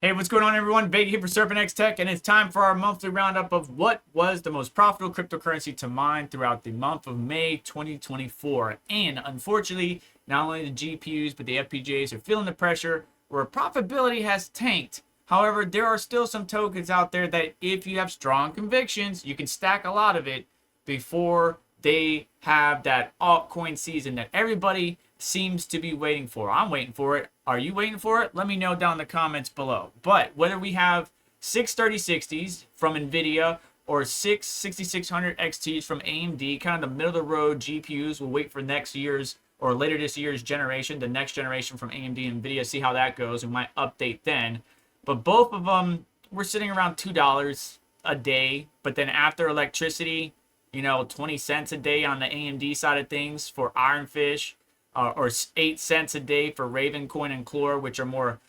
Hey, what's going on, everyone? Vega here for SerpentX Tech, and it's time for our monthly roundup of what was the most profitable cryptocurrency to mine throughout the month of May 2024. And unfortunately, not only the GPUs but the FPGAs are feeling the pressure where profitability has tanked. However, there are still some tokens out there that if you have strong convictions, you can stack a lot of it before they have that altcoin season that everybody seems to be waiting for. I'm waiting for it. Are you waiting for it? Let me know down in the comments below. But whether we have 63060s from NVIDIA or 6600 XTs from AMD, kind of the middle of the road GPUs, we'll wait for next year's or later this year's generation, the next generation from AMD and NVIDIA, see how that goes. We might update then. But both of them, we're sitting around $2 a day. But then after electricity, 20 cents a day on the AMD side of things for Ironfish, or 8 cents a day for Ravencoin and Clore, which are more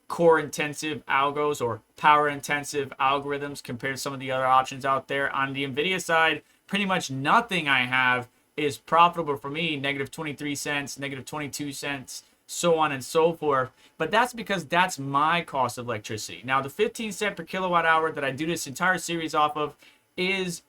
core intensive algos or power intensive algorithms compared to some of the other options out there. On the NVIDIA side, pretty much nothing I have is profitable for me. Negative 23 cents, negative 22 cents, so on and so forth. But that's because that's my cost of electricity. Now, the 15 cent per kilowatt hour that I do this entire series off of is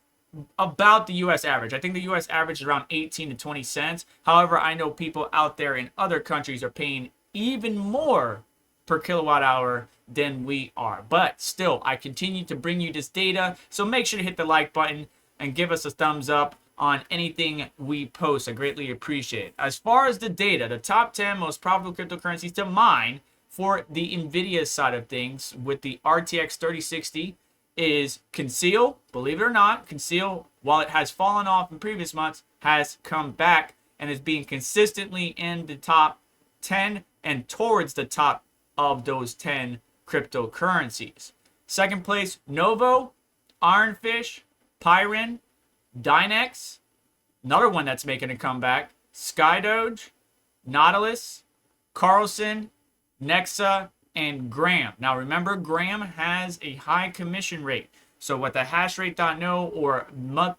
about the US average. I think the US average is around 18 to 20 cents. However, I know people out there in other countries are paying even more per kilowatt hour than we are. But still, I continue to bring you this data. So make sure to hit the like button and give us a thumbs up on anything we post. I greatly appreciate it. As far as the data, the top 10 most profitable cryptocurrencies to mine for the NVIDIA side of things with the RTX 3060 is Conceal. Believe it or not, Conceal, while it has fallen off in previous months, has come back and is being consistently in the top 10 and towards the top of those 10 cryptocurrencies. Second place, Novo, Ironfish, Pyrin, Dynex, another one that's making a comeback, Skydoge, Nautilus, Carlson, Nexa, and Gram. Now remember, Gram has a high commission rate. So what the hashrate.no or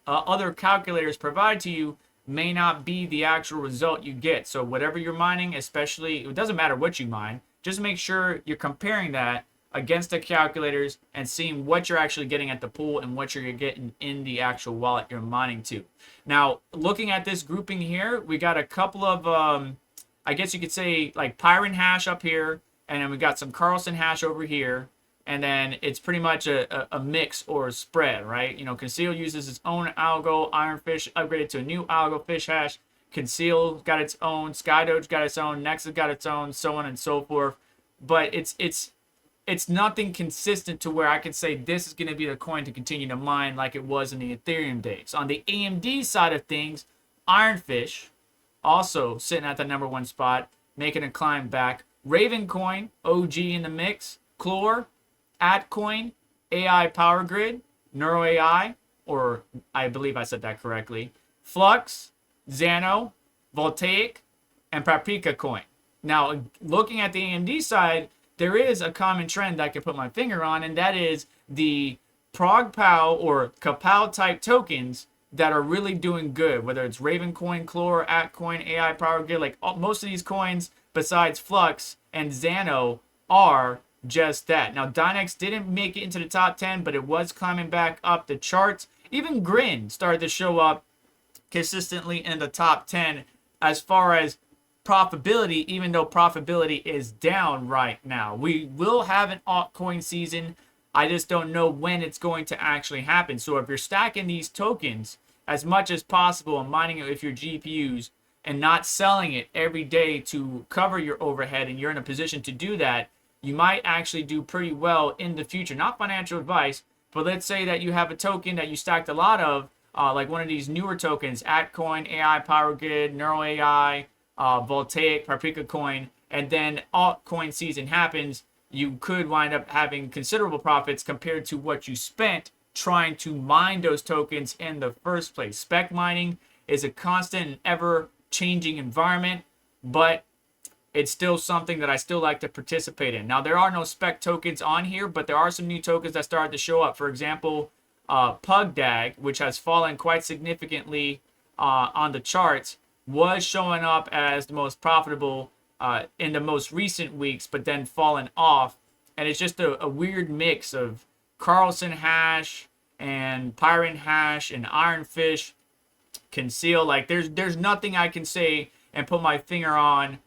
other calculators provide to you may not be the actual result you get. So whatever you're mining, especially, it doesn't matter what you mine, just make sure you're comparing that against the calculators and seeing what you're actually getting at the pool and what you're getting in the actual wallet you're mining to. Now, looking at this grouping here, we got a couple of, I guess you could say, like Pyrin hash up here, and then we got some Carlson hash over here, and then it's pretty much a mix or a spread, right? Conceal uses its own algo. Ironfish upgraded to a new algo fish hash. Conceal got its own. Skydoge got its own. Nexus got its own, so on and so forth. But it's nothing consistent to where I can say this is going to be the coin to continue to mine like it was in the Ethereum days. On the AMD side of things, Ironfish also sitting at the #1 spot, making a climb back. Ravencoin, OG in the mix. Clore, Atcoin, AI Power Grid, Neuro AI, or I believe I said that correctly. Flux, Xano, Voltaic, and Paprika Coin. Now, looking at the AMD side, there is a common trend I can put my finger on, and that is the ProgPow or Kapow type tokens that are really doing good, whether it's Ravencoin, Clore, Atcoin, AI Power Grid, like most of these coins besides Flux and Xano are just that. Now, Dynex didn't make it into the top 10, but it was climbing back up the charts. Even Grin started to show up consistently in the top 10 as far as profitability, even though profitability is down right now. We will have an altcoin season. I just don't know when it's going to actually happen. So if you're stacking these tokens as much as possible and mining it with your GPUs and not selling it every day to cover your overhead, and you're in a position to do that, you might actually do pretty well in the future. Not financial advice, but let's say that you have a token that you stacked a lot of, like one of these newer tokens, Atcoin, AI Power Grid, Neuro AI, Voltaic, Paprika Coin, and then altcoin season happens, you could wind up having considerable profits compared to what you spent trying to mine those tokens in the first place. Spec mining is a constant and ever changing environment, but it's still something that I still like to participate in. Now, there are no spec tokens on here, but there are some new tokens that started to show up. For example, PugDag, which has fallen quite significantly on the charts, was showing up as the most profitable in the most recent weeks, but then fallen off and it's just a weird mix of Carlson hash and Pyron hash and Ironfish Conceal. Like there's nothing I can say and put my finger on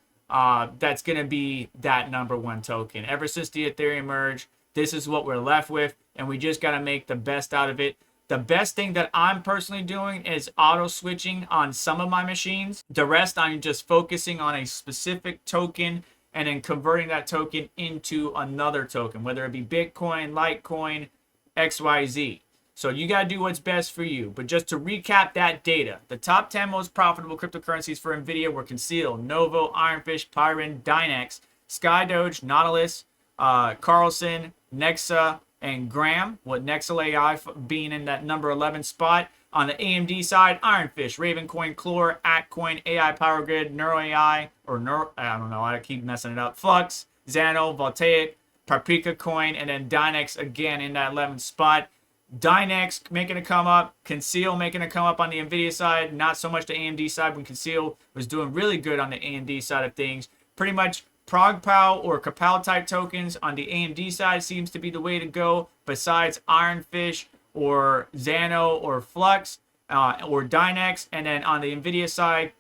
that's gonna be that #1 token. Ever since the Ethereum merge, this is what we're left with, and we just gotta make the best out of it. The best thing that I'm personally doing is auto switching on some of my machines. The rest, I'm just focusing on a specific token and then converting that token into another token, whether it be Bitcoin, Litecoin, XYZ. So you got to do what's best for you. But just to recap that data, the top 10 most profitable cryptocurrencies for NVIDIA were Conceal, Novo, Ironfish, Pyron, Dynex, SkyDoge, Nautilus, Carlson, Nexa, and Gram, with Nexal AI being in that number 11 spot. On the AMD side, Ironfish, Ravencoin, Clore, Actcoin, AI Power Grid, NeuroAI, I don't know, I keep messing it up, Flux, Xano, Voltaic, Paprika Coin, and then Dynex again in that 11th spot. Dynex making a come up, Conceal making a come up on the NVIDIA side, not so much the AMD side when Conceal was doing really good on the AMD side of things. Pretty much ProgPow or Kapow type tokens on the AMD side seems to be the way to go, besides Ironfish or Xano or Flux or Dynex. And then on the NVIDIA side,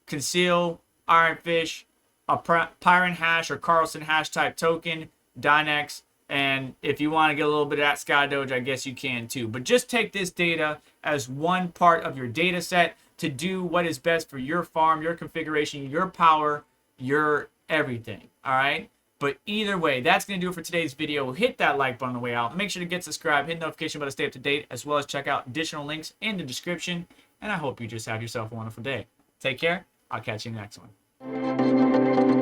Conceal, Ironfish, a Pyron hash or Carlson hash type token, Dynex. And if you want to get a little bit of that SkyDoge, I guess you can too. But just take this data as one part of your data set to do what is best for your farm, your configuration, your power, your everything. All right. But either way, that's going to do it for today's video. Hit that like button on the way out. Make sure to get subscribed, hit the notification bell to stay up to date, as well as check out additional links in the description. And I hope you just have yourself a wonderful day. Take care. I'll catch you in the next one.